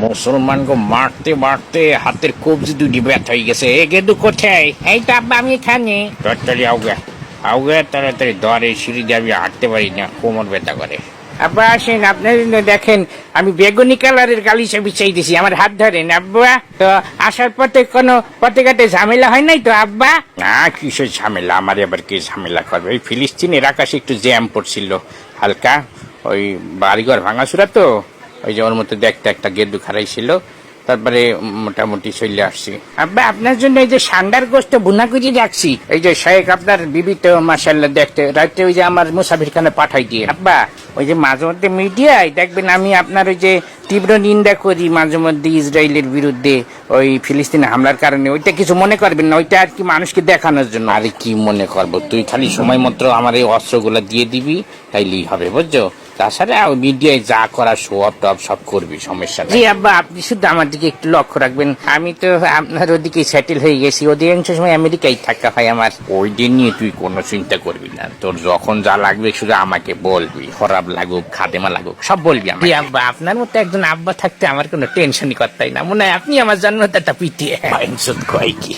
মুসলমানকে মারতে মারতে হাতের কবজি দুটি ব্যথা হয়ে গেছে। এ গেদু কোথায়? এই তো আব্বা আমি এখানে। তাড়াতাড়ি আউগে আউগে, তাড়াতাড়ি ধরে, সিঁড়ি দিয়ে আমি হাঁটতে পারি না, কোমর ব্যথা করে। আব্বা আসেন, আপনার দেখেন আমি বেগুনি কালারের গালিচা বিছাই দিছি, আমার হাত ধরেন আব্বা। তো আসার পথে কোনো পথে ঘাটে ঝামেলা হয় নাই তো আব্বা? না, কিসের ঝামেলা? আমার এবার কি ঝামেলা করবে? ওই ফিলিস্তিনের আকাশে একটু জ্যাম পড়ছিল হালকা, ওই বাড়িঘর ভাঙাচুরা তো, ওই যে ওর মধ্যে দেখতে একটা গেদু খারাইছিল, তারপরে মোটামুটি চলে আসছি। আব্বা আপনার জন্য এই যে সান্ডার গোস্ত বুনা করে রাখছি, এই যে শেখ আপনার বিবি তো মাশাআল্লাহ দেখতে রাত্রে ওই যে আমার মুসাফির খানে পাঠাই দিয়ে আব্বা। ওই যে মাঝে মধ্যে মিডিয়ায় দেখবেন আমি আপনার ওই যে তীব্র নিন্দা করি মাঝে মধ্যে ইসরায়েলের বিরুদ্ধে ওই ফিলিস্তিনে হামলার কারণে, ওইটা কিছু মনে করবেন না, ওইটা আর কি মানুষকে দেখানোর জন্য। আরে কি মনে করবো, তুই খালি সময় মতো আমার এই অস্ত্রগুলো দিয়ে দিবি, তাইলেই হবে, বুঝছো? তাছাড়া মিডিয়ায় যা করা শো অফ টপ সব করবি, সমস্যা জি নেই। আব্বা আপনি শুধু আমার দিকে একটু লক্ষ্য রাখবেন, আমি তো আপনার ওদিকে সেটেল হয়ে গেছি, অধিকাংশ সময় আমেরিকায় থাকা হয় আমার। ওই দিন নিয়ে তুই কোনো চিন্তা করবি না, তোর যখন যা লাগবে শুধু আমাকে বলবি, খারাপ লাগুক খাদেমা লাগুক সব বলবি জি আমাকে। আব্বা আপনার মতো একজন আব্বা থাকতে আমার কোনো টেনশনই করতেই না, মনে হয় আপনি আমার জন্মদাতা পিটিয়ে। কয় কি